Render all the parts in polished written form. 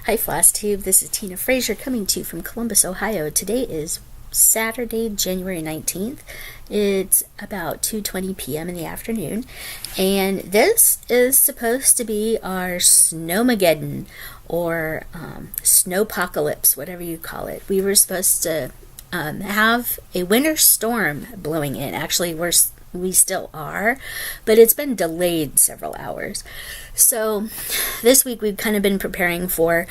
Hi Flosstube, this is Tina Frazier coming to you from Columbus, Ohio. Today is Saturday, January 19th. It's about 2:20 p.m. in the afternoon, and this is supposed to be our SnowMageddon, or snowpocalypse, whatever you call it. We were supposed to have a winter storm blowing in. Actually, we still are, but it's been delayed several hours. So this week we've kind of been preparing for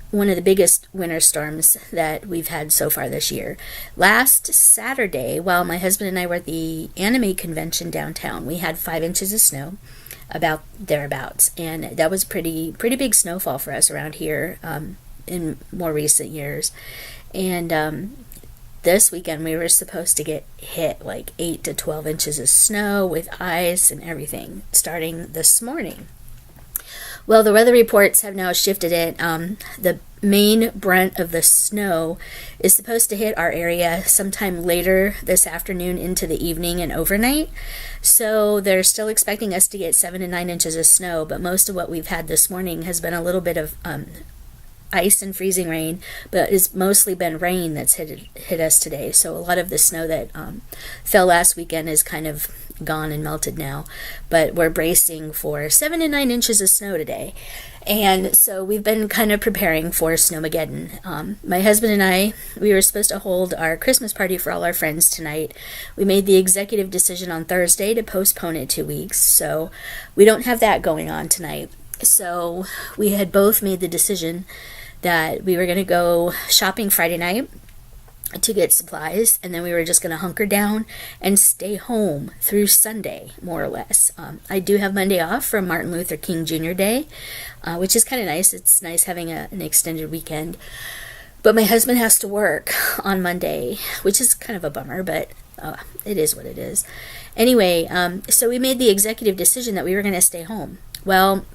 one of the biggest winter storms that we've had so far this year. Last Saturday, while my husband and I were at the anime convention downtown, we had 5 inches of snow, about thereabouts, and that was pretty big snowfall for us around here in more recent years. And this weekend we were supposed to get hit like 8 to 12 inches of snow with ice and everything starting this morning. Well, the weather reports have now shifted it. The main brunt of the snow is supposed to hit our area sometime later this afternoon into the evening and overnight. So they're still expecting us to get 7 to 9 inches of snow, but most of what we've had this morning has been a little bit of ice and freezing rain, but it's mostly been rain that's hit us today. So a lot of the snow that fell last weekend is kind of gone and melted now, but we're bracing for 7 to 9 inches of snow today. And so we've been kind of preparing for Snowmageddon. My husband and I, we were supposed to hold our Christmas party for all our friends tonight. We made the executive decision on Thursday to postpone it 2 weeks, so we don't have that going on tonight. So we had both made the decision that we were going to go shopping Friday night to get supplies, and then we were just going to hunker down and stay home through Sunday, more or less. I do have Monday off from Martin Luther King Jr. Day, which is kind of nice. It's nice having an extended weekend. But my husband has to work on Monday, which is kind of a bummer, but it is what it is. Anyway, so we made the executive decision that we were going to stay home. Well,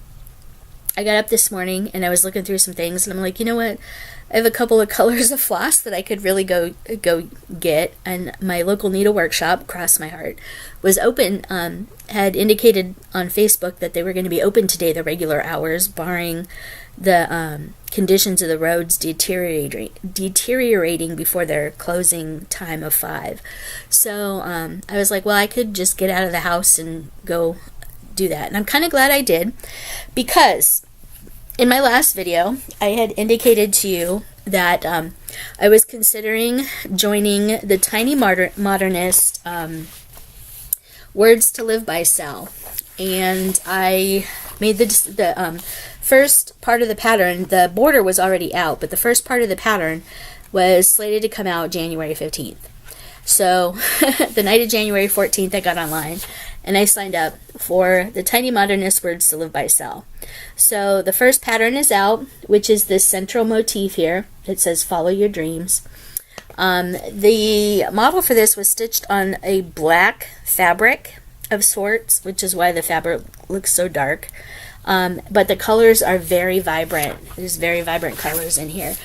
I got up this morning and I was looking through some things, and I'm like, you know what? I have a couple of colors of floss that I could really go get, and my local needle workshop, Cross My Heart, was open. Had indicated on Facebook that they were going to be open today, the regular hours, barring the conditions of the roads deteriorating before their closing time of 5. So I was like, well, I could just get out of the house and go do that. And I'm kind of glad I did, because in my last video I had indicated to you that I was considering joining the Tiny Modernist Words to Live By cell, and I made the first part of the pattern. The border was already out, but the first part of the pattern was slated to come out January 15th. So the night of January 14th I got online and I signed up for the Tiny Modernist Words to Live By cell. So the first pattern is out, which is this central motif here. It says follow your dreams. The model for this was stitched on a black fabric of sorts, which is why the fabric looks so dark. But the colors are very vibrant. There's very vibrant colors in here.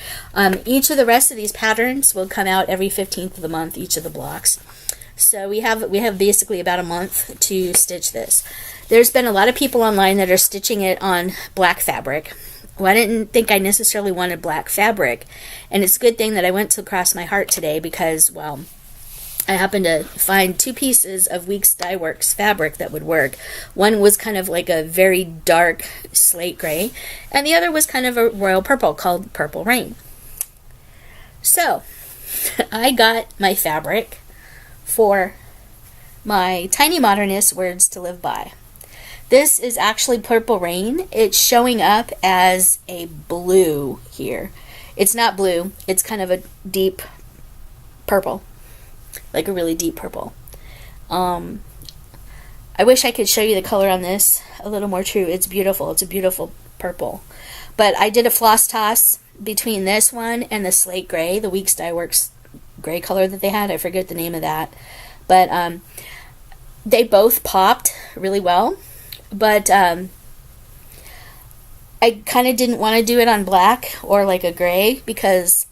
Each of the rest of these patterns will come out every 15th of the month, each of the blocks. So we have basically about a month to stitch this. There's been a lot of people online that are stitching it on black fabric. Well, I didn't think I necessarily wanted black fabric, and it's a good thing that I went to Cross My Heart today, because, well, I happened to find 2 pieces of Weeks Dye Works fabric that would work. One was kind of like a very dark slate gray, and the other was kind of a royal purple called Purple Rain. So I got my fabric for my Tiny Modernist Words to Live By. This is actually Purple Rain. It's showing up as a blue here. It's not blue. It's kind of a deep purple. Like a really deep purple. I wish I could show you the color on this a little more true. It's beautiful. It's a beautiful purple. But I did a floss toss between this one and the slate gray, the Weeks Dye Works gray color that they had. I forget the name of that. But they both popped really well. But I kind of didn't want to do it on black or like a gray, because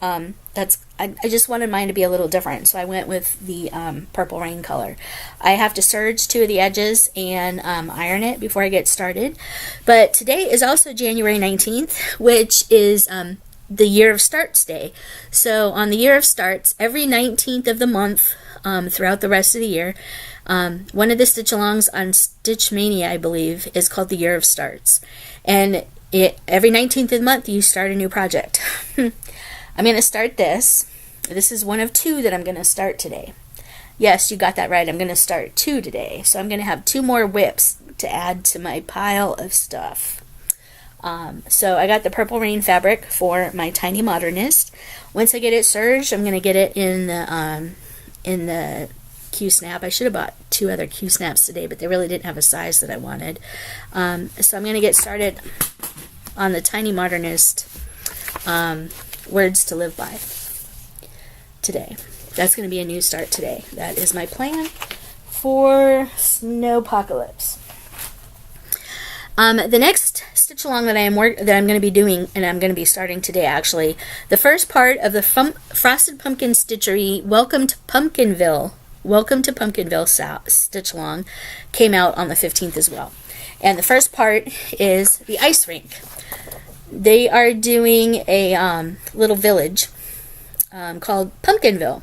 I just wanted mine to be a little different, so I went with the Purple Rain color. I have to serge 2 of the edges and iron it before I get started. But today is also January 19th, which is the Year of Starts Day. So on the Year of Starts, every 19th of the month throughout the rest of the year, one of the stitch-alongs on Stitch Mania, I believe, is called the Year of Starts. And every 19th of the month, you start a new project. I'm going to start this. This is one of 2 that I'm going to start today. Yes, you got that right. I'm going to start 2 today. So I'm going to have 2 more whips to add to my pile of stuff. So I got the Purple Rain fabric for my tiny Modernist. Once I get it serged, I'm going to get it in the Q-snap. I should have bought 2 other Q-snaps today, but they really didn't have a size that I wanted. So I'm going to get started on the tiny Modernist Words to Live By today. That's going to be a new start today. That is my plan for Snowpocalypse. The next stitch along that I'm going to be doing, and I'm going to be starting today actually, the first part of the Frosted Pumpkin Stitchery Welcome to Pumpkinville stitch along came out on the 15th as well. And the first part is the ice rink. They are doing a little village called Pumpkinville.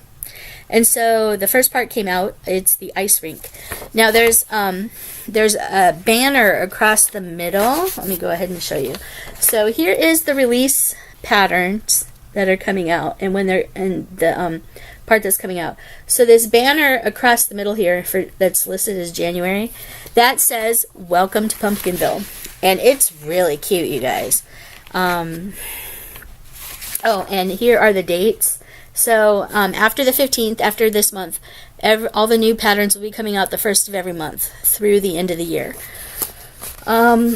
And so the first part came out. It's the ice rink. Now there's a banner across the middle. Let me go ahead and show you. So here is the release patterns that are coming out, and when they're in the part that's coming out. So this banner across the middle here that's listed as January, that says "Welcome to Pumpkinville," and it's really cute, you guys. Oh, and here are the dates. So after the 15th, after this month, all the new patterns will be coming out the 1st of every month through the end of the year. I'm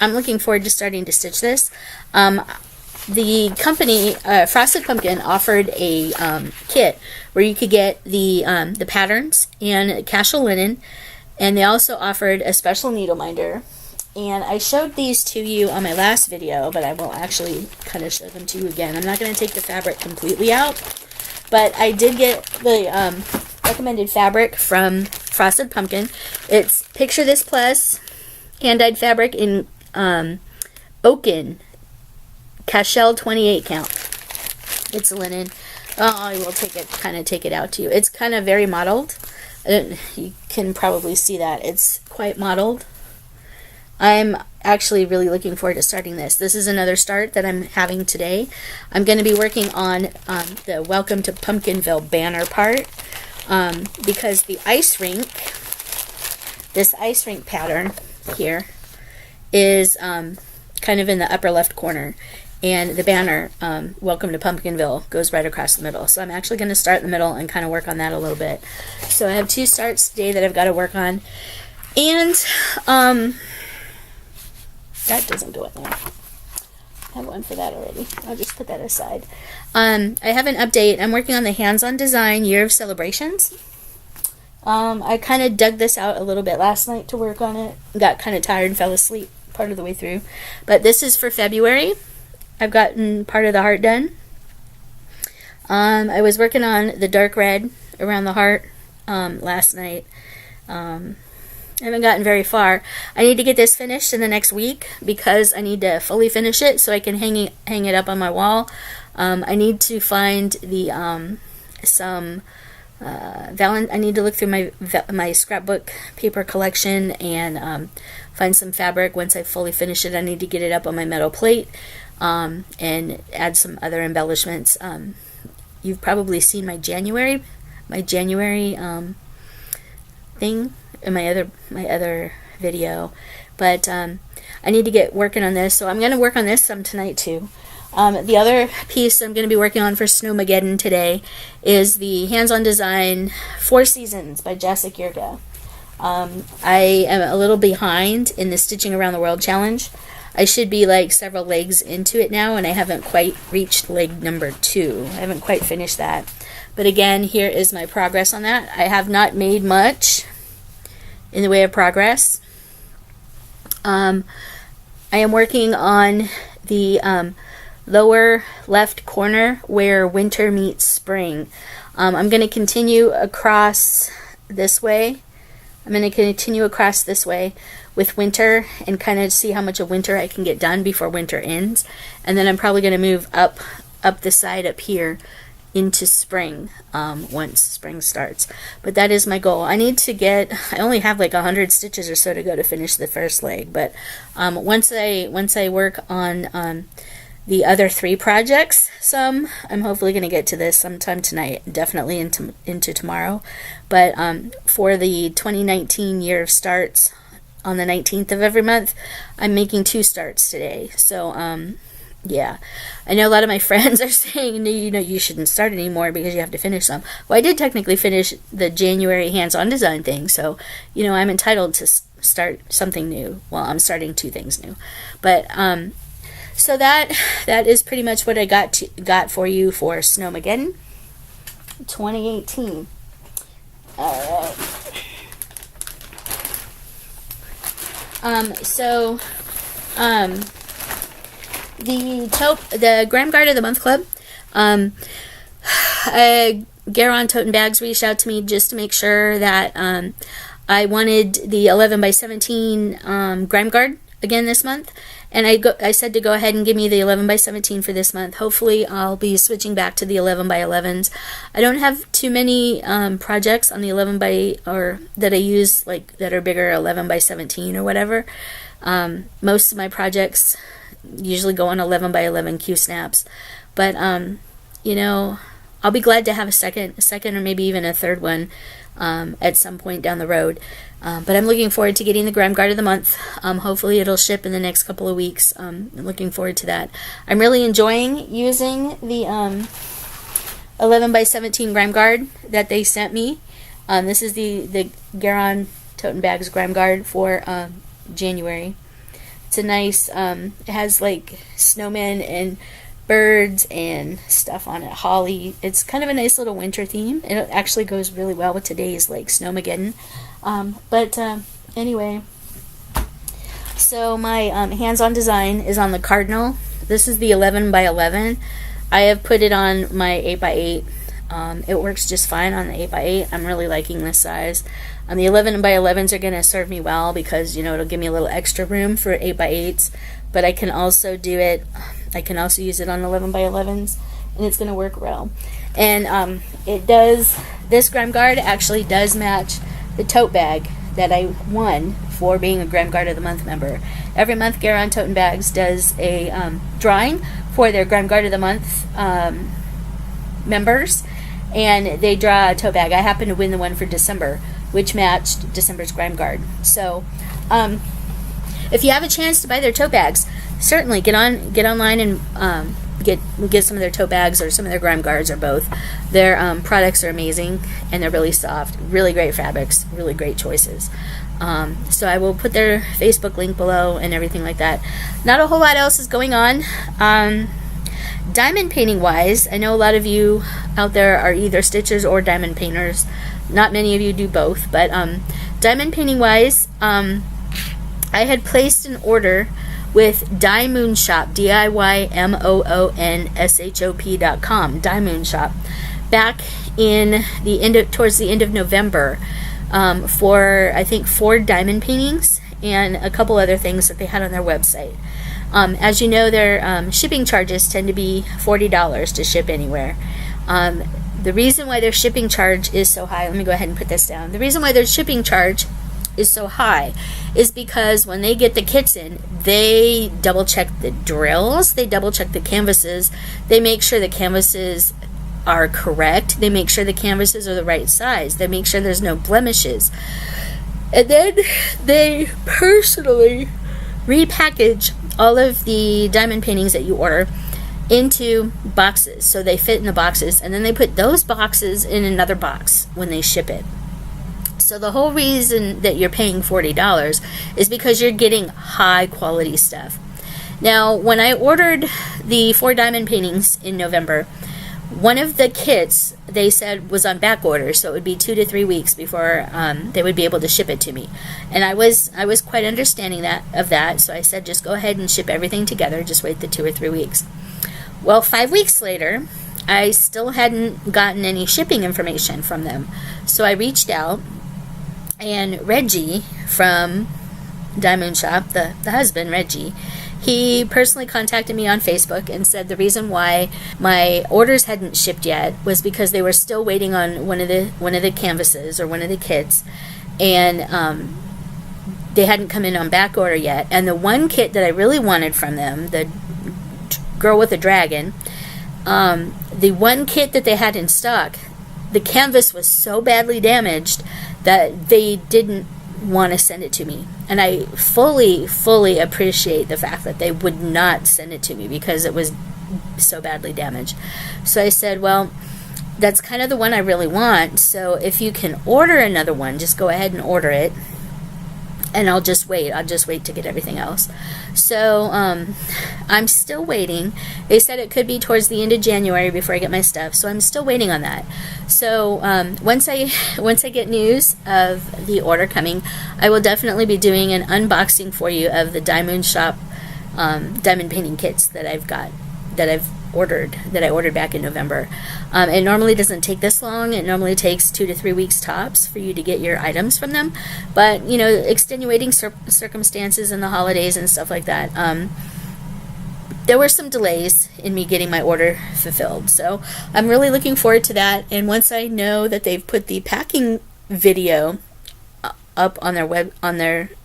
looking forward to starting to stitch this. The company, Frosted Pumpkin, offered a kit where you could get the patterns and casual linen, and they also offered a special needle minder. And I showed these to you on my last video, but I will actually kind of show them to you again. I'm not going to take the fabric completely out, but I did get the recommended fabric from Frosted Pumpkin. It's Picture This Plus hand-dyed fabric in Oaken Cashel 28 count. It's linen. Oh, I will take it out to you. It's kind of very mottled. You can probably see that. It's quite mottled. I'm actually really looking forward to starting this. This is another start that I'm having today. I'm going to be working on the Welcome to Pumpkinville banner part because the ice rink, this ice rink pattern here is kind of in the upper left corner, and the banner, Welcome to Pumpkinville, goes right across the middle. So I'm actually going to start in the middle and kind of work on that a little bit. So I have 2 starts today that I've got to work on. And that doesn't go in there. I have one for that already. I'll just put that aside. I have an update. I'm working on the Hands-On Design Year of Celebrations. I kind of dug this out a little bit last night to work on it. Got kind of tired and fell asleep part of the way through. But this is for February. I've gotten part of the heart done. I was working on the dark red around the heart last night. I haven't gotten very far. I need to get this finished in the next week because I need to fully finish it so I can hang it up on my wall. I need to find the I need to look through my scrapbook paper collection and find some fabric. Once I fully finish it, I need to get it up on my metal plate and add some other embellishments. You've probably seen my January thing in my other video, but I need to get working on this, so I'm going to work on this some tonight too. The other piece I'm going to be working on for Snowmageddon today is the Hands-On Design 4 Seasons by Jessica Yurga. I am a little behind in the Stitching Around the World challenge. I should be like several legs into it now, and I haven't quite reached leg number 2. I haven't quite finished that. But again, here is my progress on that. I have not made much in the way of progress. I am working on the lower left corner where winter meets spring. I'm going to continue across this way. I'm going to continue across this way with winter and kind of see how much of winter I can get done before winter ends. And then I'm probably going to move up the side up here into spring once spring starts. But that is my goal. I only have like 100 stitches or so to go to finish the first leg. But once I work on the other 3 projects, I'm hopefully going to get to this sometime tonight, definitely into tomorrow. But for the 2019 year of starts on the 19th of every month, I'm making 2 starts today. So yeah, I know a lot of my friends are saying, you shouldn't start anymore because you have to finish some. Well, I did technically finish the January hands-on design thing, so I'm entitled to start something new. Well, I'm starting 2 things new, but so that is pretty much what I got for you for SnowMageddon 2018. All right. The Graham Guard of the Month Club, GaRon Tottenbags reached out to me just to make sure that I wanted the 11 by 17 Graham Guard again this month, and I said to go ahead and give me the 11 by 17 for this month. Hopefully I'll be switching back to the 11 by 11s. I don't have too many projects on the 11 by or that I use like that are bigger, 11 by 17 or whatever. Most of my projects usually go on 11 by 11 Q snaps, but I'll be glad to have a second or maybe even a third one at some point down the road. But I'm looking forward to getting the Graham Guard of the Month. Hopefully it'll ship in the next couple of weeks. I'm looking forward to that. I'm really enjoying using the 11 by 17 Graham Guard that they sent me. This is the GaRon Tottenbags Graham Guard for January. It's a nice, it has like snowmen and birds and stuff on it, holly. It's kind of a nice little winter theme. It actually goes really well with today's like SnowMageddon. Anyway, so my hands-on design is on the Cardinal. This is the 11 by 11. I have put it on my 8 by 8. It works just fine on the 8 by 8. I'm really liking this size. The 11 by 11s are going to serve me well because it'll give me a little extra room for 8 by 8s, but I can also use it on 11 by 11s, and it's going to work well. And this Graham Guard actually does match the tote bag that I won for being a Graham Guard of the Month member. Every month GaRon Tottenbags does a drawing for their Graham Guard of the Month members, and they draw a tote bag. I happened to win the one for December, which matched December's Graham Guard. So if you have a chance to buy their tote bags, certainly get online and get some of their tote bags or some of their Graham Guards or both. Their products are amazing, and they're really soft, really great fabrics, really great choices. So I will put their Facebook link below and everything like that. Not a whole lot else is going on. Diamond painting wise, I know a lot of you out there are either stitchers or diamond painters. Not many of you do both, but diamond painting wise, I had placed an order with Dye Moon Shop, DIYMOONSHOP.com, Dye Moon Shop, back in towards the end of November, for I think 4 diamond paintings and a couple other things that they had on their website. As you know, their shipping charges tend to be $40 to ship anywhere. The reason why their shipping charge is so high, let me go ahead and put this down. The reason why their shipping charge is so high is because when they get the kits in, they double check the drills, they double check the canvases, they make sure the canvases are correct, they make sure the canvases are the right size, they make sure there's no blemishes, and then they personally repackage all of the diamond paintings that you order into boxes, so they fit in the boxes, and then they put those boxes in another box when they ship it. So the whole reason that you're paying $40 is because you're getting high quality stuff. Now, when I ordered the 4 diamond paintings in November, one of the kits they said was on back order, so it would be 2 to 3 weeks before they would be able to ship it to me. And I was quite understanding of that, so I said just go ahead and ship everything together, just wait the 2 or 3 weeks. Well, 5 weeks later, I still hadn't gotten any shipping information from them. So I reached out, and Reggie from Diamond Shop, the husband, Reggie, he personally contacted me on Facebook and said the reason why my orders hadn't shipped yet was because they were still waiting on one of the canvases or one of the kits, and they hadn't come in on back order yet. And the one kit that I really wanted from them, the girl with the dragon, the one kit that they had in stock, the canvas was so badly damaged that they didn't want to send it to me. And I fully appreciate the fact that they would not send it to me because it was so badly damaged. So I said, well, that's kind of the one I really want, so if you can order another one, just go ahead and order it, and I'll just wait to get everything else. So I'm still waiting. They said it could be towards the end of January before I get my stuff, so I'm still waiting on that. So once I get news of the order coming, I will definitely be doing an unboxing for you of the Diamond Shop diamond painting kits that I ordered back in November. It normally doesn't take this long. It normally takes 2 to 3 weeks tops for you to get your items from them. But, you know, extenuating circumstances and the holidays and stuff like that, there were some delays in me getting my order fulfilled. So I'm really looking forward to that. And once I know that they've put the packing video up on their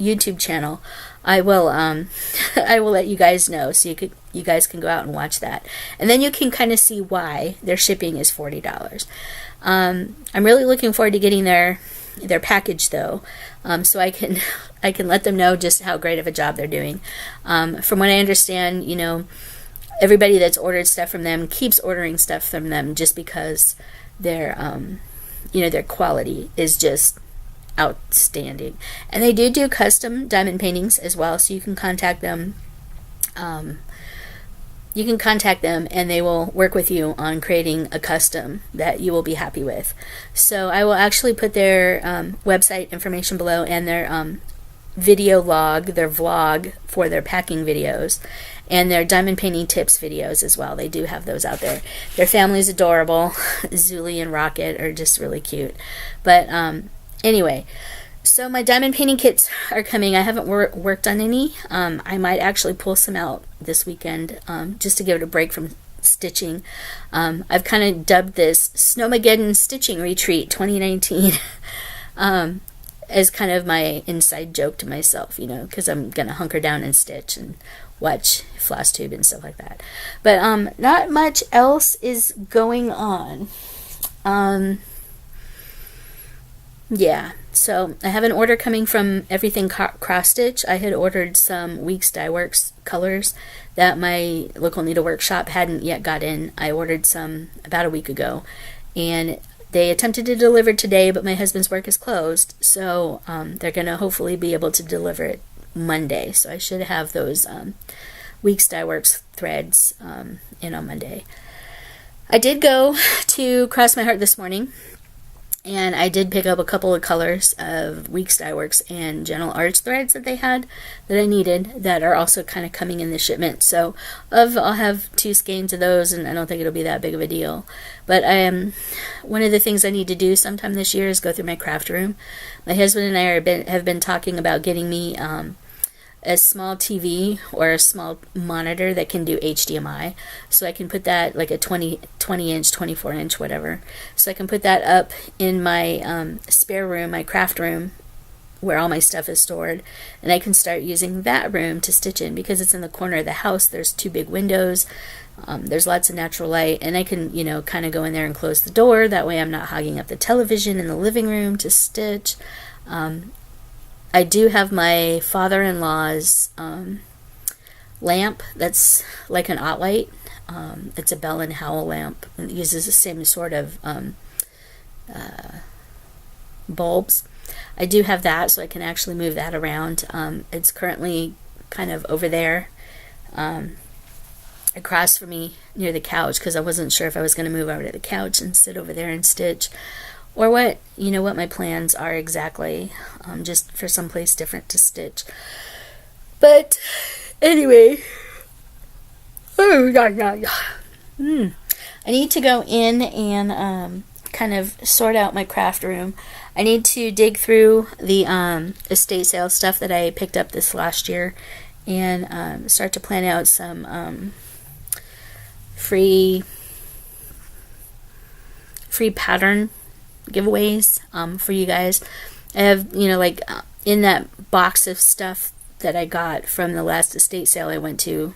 YouTube channel, I will let you guys know, so you guys can go out and watch that, and then you can kind of see why their shipping is $40. I'm really looking forward to getting their package though, so I can let them know just how great of a job they're doing. From what I understand, you know, everybody that's ordered stuff from them keeps ordering stuff from them just because their quality is just outstanding. And they do custom diamond paintings as well, so you can contact them. And they will work with you on creating a custom that you will be happy with. So I will actually put their website information below, and their video log, their vlog for their packing videos, and their diamond painting tips videos as well. They do have those out there. Their family's adorable. Zuli and Rocket are just really cute. But anyway, so my diamond painting kits are coming. I haven't worked on any. I might actually pull some out this weekend just to give it a break from stitching. I've kind of dubbed this SnowMageddon Stitching Retreat 2019 as kind of my inside joke to myself, you know, because I'm going to hunker down and stitch and watch Flosstube and stuff like that. But not much else is going on. Yeah, so I have an order coming from Everything Cross Stitch. I had ordered some Weeks Dye Works colors that my local needlework shop hadn't yet got in. I ordered some about a week ago, and they attempted to deliver today, but my husband's work is closed, so they're going to hopefully be able to deliver it Monday. So I should have those Weeks Dye Works threads in on Monday. I did go to Cross My Heart this morning, and I did pick up a couple of colors of Weeks Dye Works and Gentle Arts threads that they had that I needed that are also kind of coming in the shipment. So I'll have 2 skeins of those, and I don't think it'll be that big of a deal. But one of the things I need to do sometime this year is go through my craft room. My husband and I have been talking about getting me a small TV or a small monitor that can do HDMI, so I can put that, like a 20 inch, 24 inch, whatever, so I can put that up in my spare room, my craft room, where all my stuff is stored, and I can start using that room to stitch in, because it's in the corner of the house. There's 2 big windows, there's lots of natural light, and I can, you know, kind of go in there and close the door. That way I'm not hogging up the television in the living room to stitch. I do have my father-in-law's lamp that's like an OttLight. It's a Bell & Howell lamp. It uses the same sort of bulbs. I do have that, so I can actually move that around. It's currently kind of over there across from me near the couch, because I wasn't sure if I was going to move over to the couch and sit over there and stitch, or what my plans are exactly, just for someplace different to stitch. But anyway, I need to go in and kind of sort out my craft room. I need to dig through the estate sale stuff that I picked up this last year and start to plan out some free pattern giveaways for you guys. I have, like in that box of stuff that I got from the last estate sale I went to,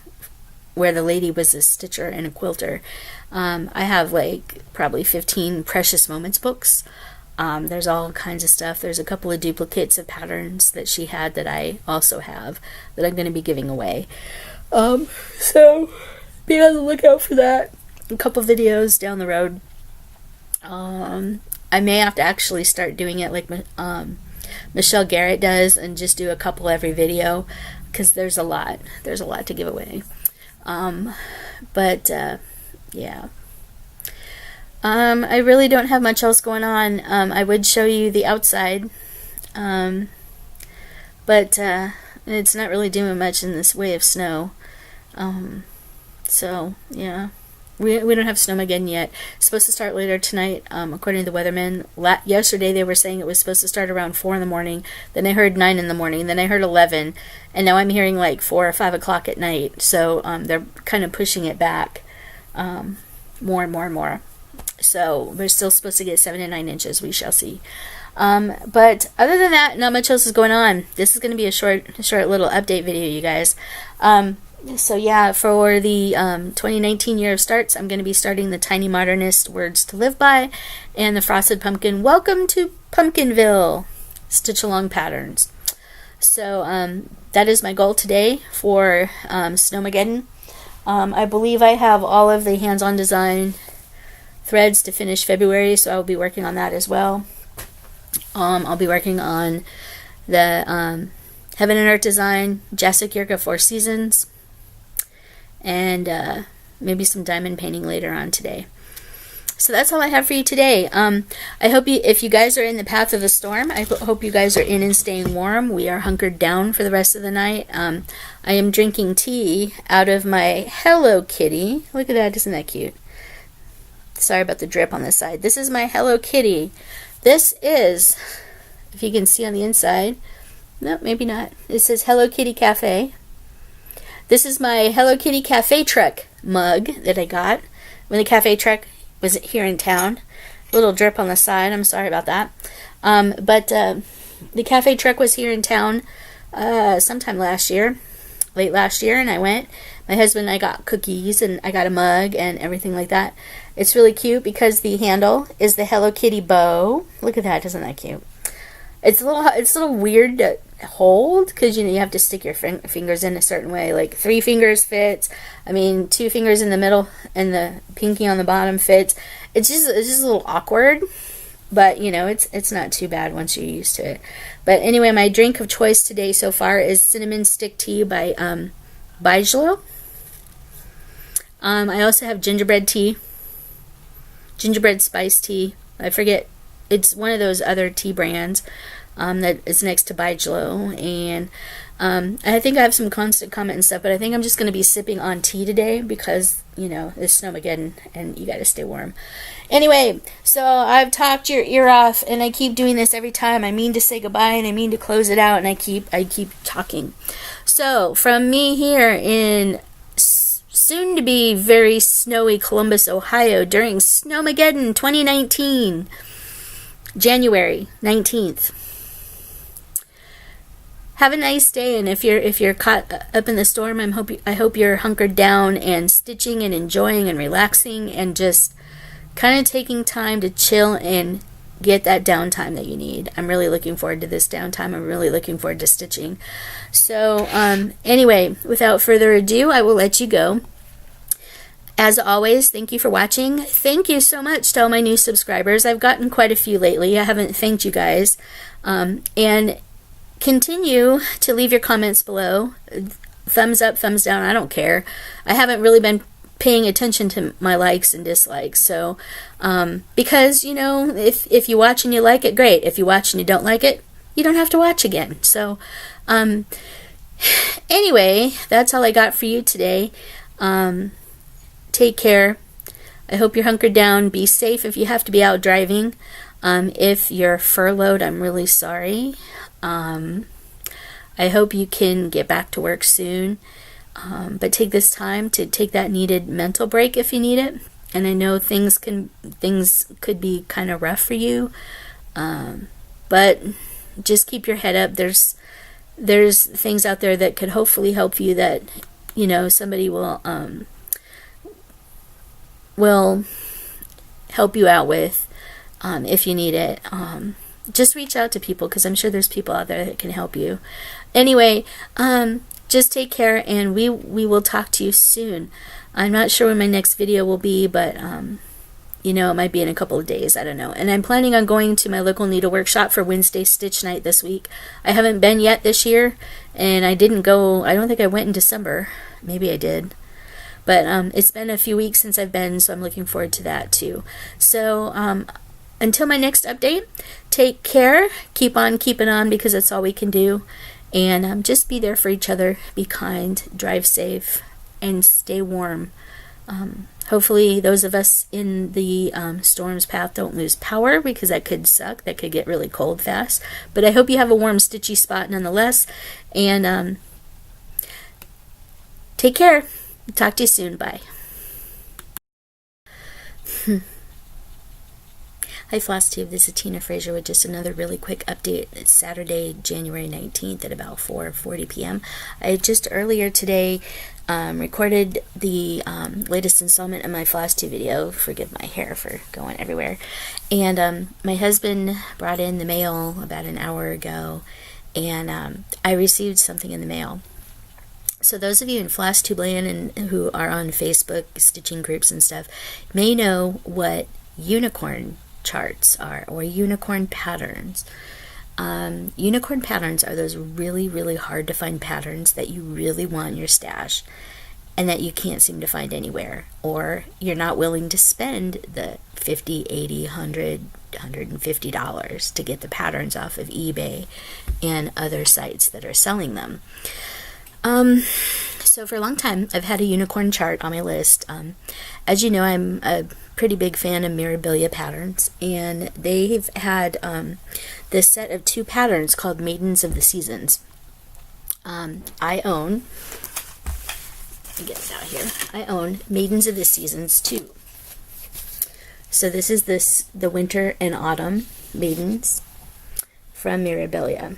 where the lady was a stitcher and a quilter, I have like probably 15 Precious Moments books. There's all kinds of stuff. There's a couple of duplicates of patterns that she had that I also have that I'm going to be giving away. So be on the lookout for that. A couple videos down the road. I may have to actually start doing it like Michelle Garrett does and just do a couple every video, because there's a lot to give away. Yeah. I really don't have much else going on. I would show you the outside, but it's not really doing much in this way of snow. So yeah, we don't have SnowMageddon yet. It's supposed to start later tonight, according to the weathermen. Yesterday they were saying it was supposed to start around 4 in the morning. Then I heard 9 in the morning. Then I heard 11, and now I'm hearing like 4 or 5 o'clock at night. So they're kind of pushing it back more and more and more. So we're still supposed to get 7 to 9 inches. We shall see. But other than that, not much else is going on. This is going to be a short little update video, you guys. So yeah, for the 2019 year of starts, I'm going to be starting the Tiny Modernist Words to Live By and the Frosted Pumpkin Welcome to Pumpkinville Stitch Along Patterns. So that is my goal today for SnowMageddon. I believe I have all of the hands-on design threads to finish February, so I will be working on that as well. I'll be working on the Heaven and Earth design, Jessic Yurka 4 Seasons, and maybe some diamond painting later on today. So that's all I have for you today. I hope if you guys are in the path of the storm, I hope you guys are in and staying warm. We are hunkered down for the rest of the night. I am drinking tea out of my Hello Kitty. Look at that, isn't that cute? Sorry about the drip on this side. This is my Hello Kitty. This is, if you can see on the inside, no, maybe not. It says Hello Kitty Cafe. This is my Hello Kitty Cafe truck mug that I got when the cafe truck was here in town. A little drip on the side. I'm sorry about that. But the cafe truck was here in town sometime last year, late last year, and I went. My husband and I got cookies, and I got a mug and everything like that. It's really cute because the handle is the Hello Kitty bow. Look at that, isn't that cute? It's a little weird to hold because you have to stick your fingers in a certain way. Like 3 fingers fits. I mean, 2 fingers in the middle and the pinky on the bottom fits. It's just a little awkward, but it's not too bad once you're used to it. But anyway, my drink of choice today so far is cinnamon stick tea by Bijlo. I also have gingerbread spice tea. I forget. It's one of those other tea brands that is next to Bijlo. And I think I have some constant comment and stuff, but I think I'm just going to be sipping on tea today because, it's Snowmageddon and you got to stay warm. Anyway, so I've talked your ear off, and I keep doing this every time. I mean to say goodbye, and I mean to close it out, and I keep talking. So from me here in soon to be very snowy Columbus, Ohio, during SnowMageddon 2019, January 19th. Have a nice day, and if you're caught up in the storm, I hope you're hunkered down and stitching and enjoying and relaxing and just kind of taking time to chill and get that downtime that you need. I'm really looking forward to this downtime. I'm really looking forward to stitching. So anyway, without further ado, I will let you go. As always, thank you for watching. Thank you so much to all my new subscribers. I've gotten quite a few lately. I haven't thanked you guys. And continue to leave your comments below. Thumbs up, thumbs down, I don't care. I haven't really been paying attention to my likes and dislikes. So, because, if you watch and you like it, great. If you watch and you don't like it, you don't have to watch again. So, anyway, that's all I got for you today. Take care. I hope you're hunkered down. Be safe if you have to be out driving. If you're furloughed, I'm really sorry. I hope you can get back to work soon. But take this time to take that needed mental break if you need it. And I know things could be kind of rough for you. But just keep your head up. There's things out there that could hopefully help you, that, you know, somebody will help you out with if you need it. Just reach out to people, because I'm sure there's people out there that can help you. Anyway, just take care, and we will talk to you soon. I'm not sure when my next video will be, but you know, it might be in a couple of days. I don't know. And I'm planning on going to my local needle workshop for Wednesday Stitch Night this week. I haven't been yet this year, and I didn't go. I don't think I went in December. Maybe I did. But it's been a few weeks since I've been, so I'm looking forward to that too. So until my next update, take care. Keep on keeping on, because that's all we can do. And just be there for each other. Be kind. Drive safe. And stay warm. Hopefully those of us in the storm's path don't lose power, because that could suck. That could get really cold fast. But I hope you have a warm, stitchy spot nonetheless. And take care. Talk to you soon. Bye. Hi Flosstube, this is Tina Frazier with just another really quick update. It's Saturday, January 19th at about 4:40 p.m. I just earlier today recorded the latest installment of my Flosstube video. Forgive my hair for going everywhere. And my husband brought in the mail about an hour ago, and I received something in the mail. So those of you in Flosstube land and who are on Facebook stitching groups and stuff may know what unicorn charts are, or unicorn patterns. Unicorn patterns are those really, really hard to find patterns that you really want in your stash and that you can't seem to find anywhere, or you're not willing to spend the $50, $80, $100, $150 to get the patterns off of eBay and other sites that are selling them. So for a long time, I've had a unicorn chart on my list. As you know, I'm a pretty big fan of Mirabilia patterns, and they've had this set of 2 patterns called Maidens of the Seasons. I own, let me get it out here, I own Maidens of the Seasons 2. So this is the winter and autumn maidens from Mirabilia.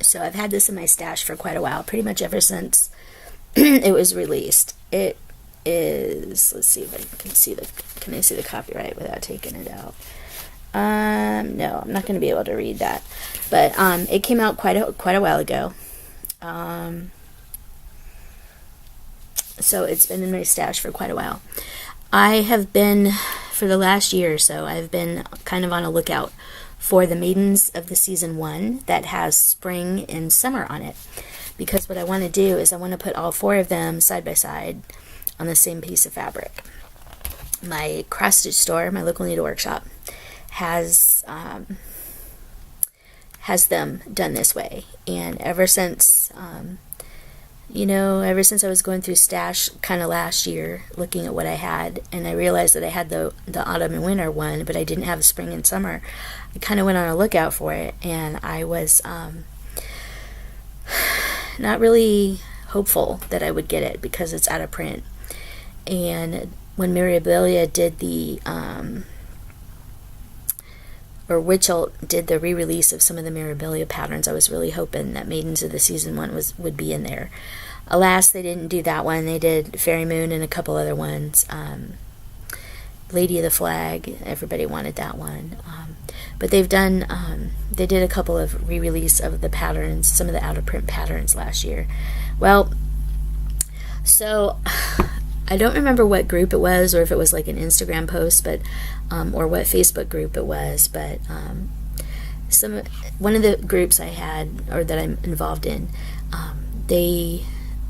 So I've had this in my stash for quite a while, pretty much ever since it was released. It is, let's see if I can I see the copyright without taking it out? No, I'm not going to be able to read that. But it came out quite a while ago. So it's been in my stash for quite a while. I have been, for the last year or so, I've been kind of on a lookout for the Maidens of the Season 1 that has spring and summer on it. Because what I want to do is I want to put all 4 of them side by side on the same piece of fabric. My cross stitch store, my local needle workshop, has them done this way. And ever since, ever since I was going through stash kind of last year, looking at what I had, and I realized that I had the autumn and winter one, but I didn't have the spring and summer, I kind of went on a lookout for it, and I was not really hopeful that I would get it because it's out of print. And when Mirabilia did the or Witchell did the re-release of some of the Mirabilia patterns, I was really hoping that Maidens of the Season 1 would be in there. Alas, they didn't do that one. They did Fairy Moon and a couple other ones. Lady of the Flag, everybody wanted that one. But they've done, they did a couple of re-release of the patterns, some of the out-of-print patterns last year. Well, so I don't remember what group it was, or if it was like an Instagram post, but or what Facebook group it was, but one of the groups I had, or that I'm involved in, they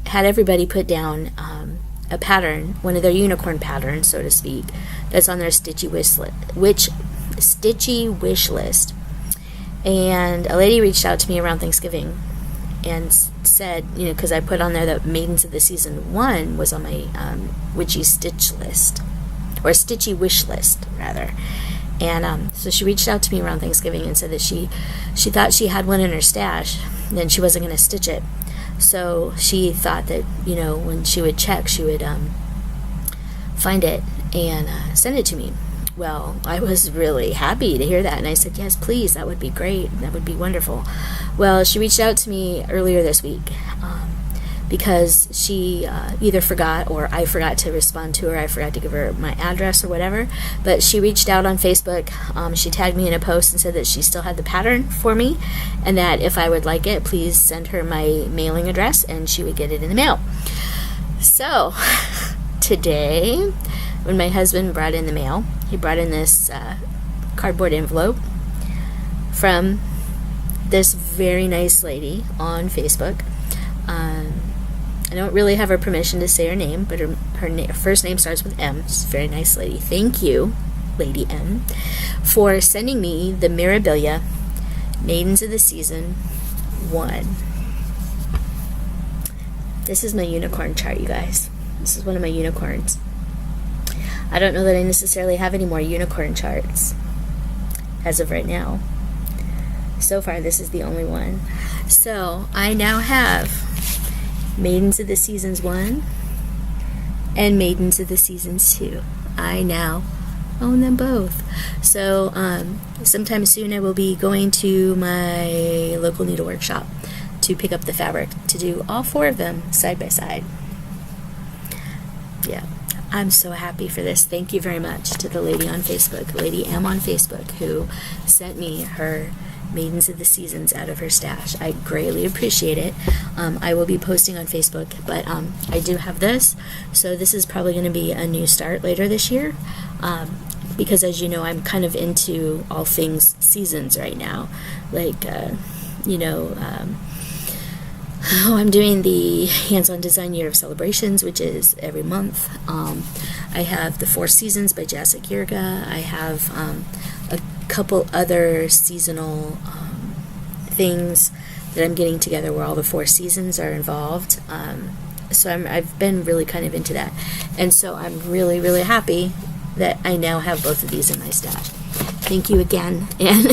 had everybody put down a pattern, one of their unicorn patterns, so to speak, that's on their stitchy wish list. And a lady reached out to me around Thanksgiving and said, because I put on there that Maidens of the Season 1 was on my witchy stitch list, or a stitchy wish list, rather. And so she reached out to me around Thanksgiving and said that she thought she had one in her stash, then she wasn't going to stitch it. So she thought that, you know, when she would check, she would find it and send it to me. Well, I was really happy to hear that, and I said, yes, please, that would be great. That would be wonderful. Well, she reached out to me earlier this week because she either forgot or I forgot to respond to her. I forgot to give her my address or whatever, but she reached out on Facebook. She tagged me in a post and said that she still had the pattern for me and that if I would like it, please send her my mailing address and she would get it in the mail. So today, when my husband brought in the mail, he brought in this cardboard envelope from this very nice lady on Facebook. I don't really have her permission to say her name, but her first name starts with M. She's a very nice lady. Thank you, Lady M, for sending me the Mirabilia Maidens of the Season 1. This is my unicorn chart, you guys. This is one of my unicorns. I don't know that I necessarily have any more unicorn charts as of right now. So far, this is the only one. So, I now have Maidens of the Seasons 1 and Maidens of the Seasons 2. I now own them both. So, sometime soon I will be going to my local needle workshop to pick up the fabric to do all 4 of them side by side. Yeah. I'm so happy for this. Thank you very much to the lady on Facebook, Lady M on Facebook, who sent me her Maidens of the Seasons out of her stash. I greatly appreciate it. I will be posting on Facebook, but I do have this, so this is probably going to be a new start later this year, because as you know, I'm kind of into all things seasons right now. Like, I'm doing the Hands-On Design Year of Celebrations, which is every month. I have the 4 Seasons by Jacek Yurga. I have a couple other seasonal things that I'm getting together where all the 4 seasons are involved. So I've been really kind of into that. And so I'm really, really happy that I now have both of these in my stash. Thank you again. And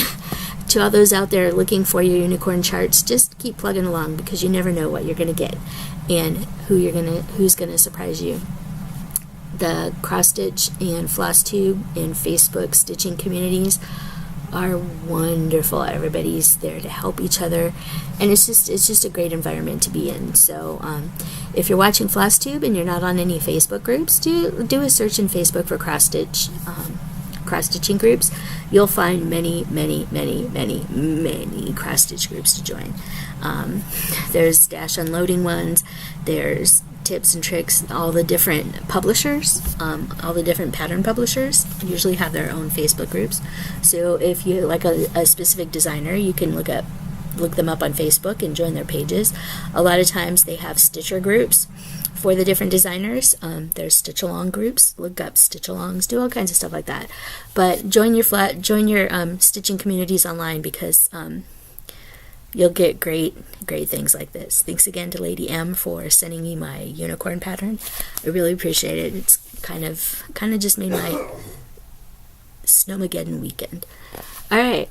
to all those out there looking for your unicorn charts, just keep plugging along because you never know what you're going to get and who's going to surprise you. The cross stitch and Flosstube and Facebook stitching communities are wonderful. Everybody's there to help each other, and it's just a great environment to be in. So if you're watching Flosstube and you're not on any Facebook groups, do a search in Facebook for cross stitching groups. You'll find many cross stitch groups to join. There's Dash Unloading ones, there's tips and tricks. All the different publishers, all the different pattern publishers usually have their own Facebook groups. So if you like a specific designer, you can look them up on Facebook and join their pages. A lot of times they have stitcher groups for the different designers. There's stitch along groups. Look up stitch alongs. Do all kinds of stuff like that. But join your stitching communities online because you'll get great things like this. Thanks again to Lady M for sending me my unicorn pattern. I really appreciate it. It's kind of just made my SnowMageddon weekend. All right.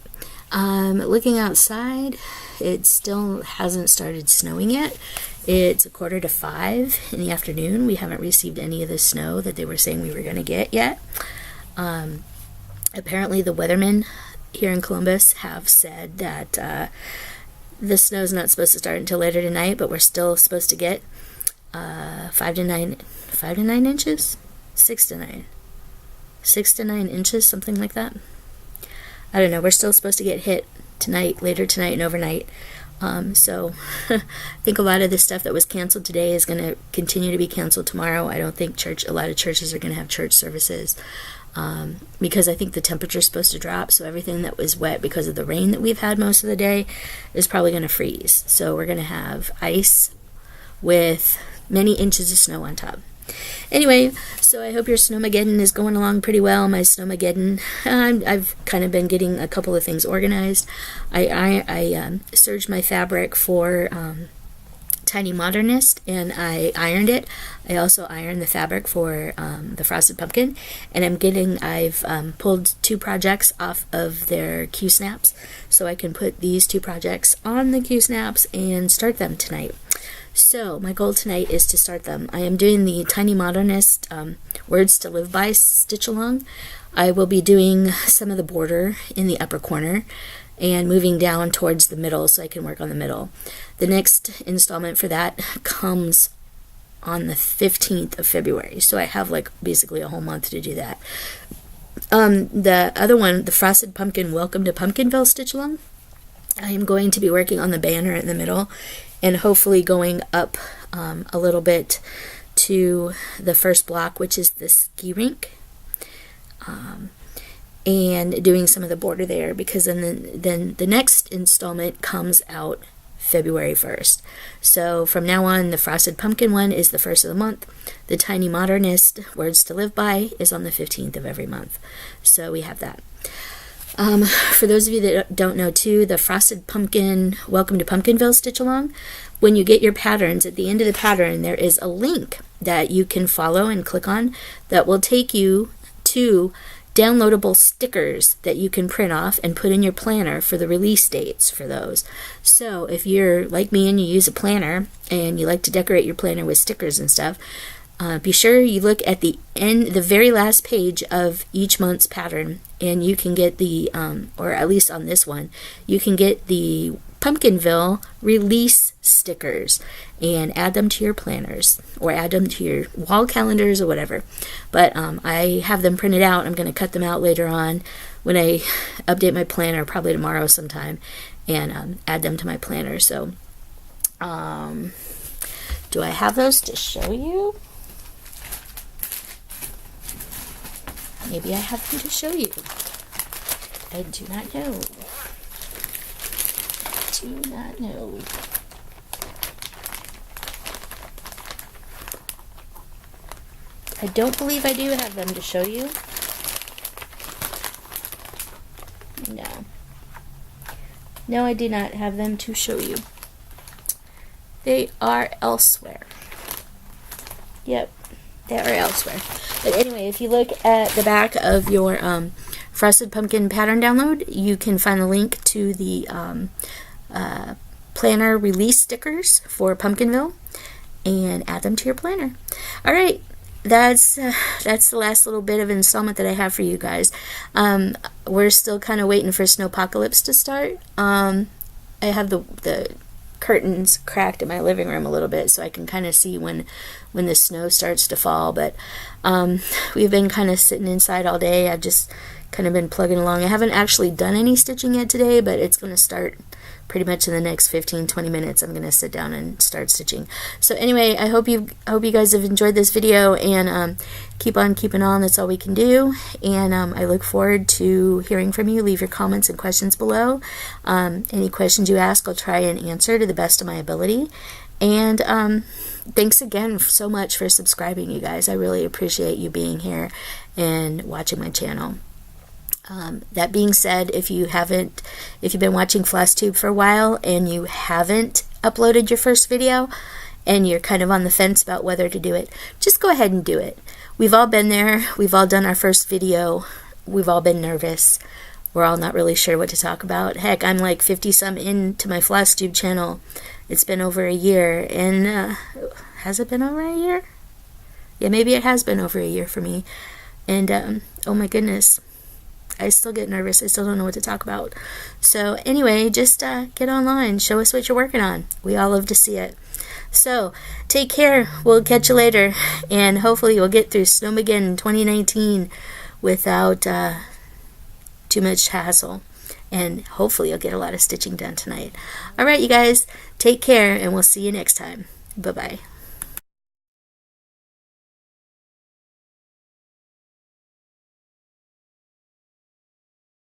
Looking outside, it still hasn't started snowing yet. It's 4:45 in the afternoon. We haven't received any of the snow that they were saying we were going to get yet. Apparently the weathermen here in Columbus have said that the snow's not supposed to start until later tonight, but we're still supposed to get 5 to 9 inches, 6 to 9 inches, something like that. I don't know. We're still supposed to get hit tonight, later tonight, and overnight. So I think a lot of the stuff that was canceled today is going to continue to be canceled tomorrow. I don't think a lot of churches are going to have church services because I think the temperature is supposed to drop. So everything that was wet because of the rain that we've had most of the day is probably going to freeze. So we're going to have ice with many inches of snow on top. Anyway, so I hope your SnowMageddon is going along pretty well. My SnowMageddon, I've kind of been getting a couple of things organized. I serged my fabric for tiny Modernist, and I ironed it. I also ironed the fabric for the frosted pumpkin, and I've pulled 2 projects off of their Q-snaps, so I can put these 2 projects on the Q-snaps and start them tonight. So my goal tonight is to start them. I am doing the tiny Modernist Words to Live By stitch along. I will be doing some of the border in the upper corner and moving down towards the middle so I can work on the middle. The next installment for that comes on the 15th of February, so I have like basically a whole month to do that. The other one, the Frosted Pumpkin Welcome to Pumpkinville stitch along, I am going to be working on the banner in the middle and hopefully going up a little bit to the first block, which is the ski rink, and doing some of the border there, because then the next installment comes out February 1st. So from now on, the Frosted Pumpkin one is the 1st of the month. The Tiny Modernist Words to Live By is on the 15th of every month. So we have that. For those of you that don't know too, the Frosted Pumpkin Welcome to Pumpkinville stitch along, when you get your patterns, at the end of the pattern there is a link that you can follow and click on that will take you to downloadable stickers that you can print off and put in your planner for the release dates for those. So if you're like me and you use a planner and you like to decorate your planner with stickers and stuff, be sure you look at the very last page of each month's pattern, and you can get the, or at least on this one, you can get the Pumpkinville release stickers and add them to your planners or add them to your wall calendars or whatever. But I have them printed out. I'm going to cut them out later on when I update my planner, probably tomorrow sometime, and add them to my planner. So do I have those to show you? Maybe I have them to show you. I do not know. Do not know. I don't believe I do have them to show you. No. No, I do not have them to show you. They are elsewhere. Yep, they are elsewhere. But anyway, if you look at the back of your Frosted Pumpkin pattern download, you can find the link to the planner release stickers for Pumpkinville and add them to your planner. All right, that's the last little bit of installment that I have for you guys. We're still kind of waiting for Snowpocalypse to start. I have the curtains cracked in my living room a little bit so I can kind of see when the snow starts to fall, but we've been kind of sitting inside all day. I've just kind of been plugging along. I haven't actually done any stitching yet today, but it's going to start pretty much in the next 15-20 minutes. I'm going to sit down and start stitching. So anyway, I hope you guys have enjoyed this video, and keep on keeping on. That's all we can do, and I look forward to hearing from you. Leave your comments and questions below. Any questions you ask, I'll try and answer to the best of my ability. And thanks again so much for subscribing, you guys. I really appreciate you being here and watching my channel. That being said, if you've been watching Flosstube for a while and you haven't uploaded your first video and you're kind of on the fence about whether to do it, just go ahead and do it. We've all been there. We've all done our first video. We've all been nervous. We're all not really sure what to talk about. Heck, I'm like 50-some into my Flosstube channel. It's been over a year, and has it been over a year? Yeah, maybe it has been over a year for me. And oh my goodness, I still get nervous. I still don't know what to talk about. So anyway, just get online. Show us what you're working on. We all love to see it. So take care. We'll catch you later. And hopefully you'll get through SnowMageddon 2019 without too much hassle. And hopefully you'll get a lot of stitching done tonight. All right, you guys. Take care, and we'll see you next time. Bye-bye.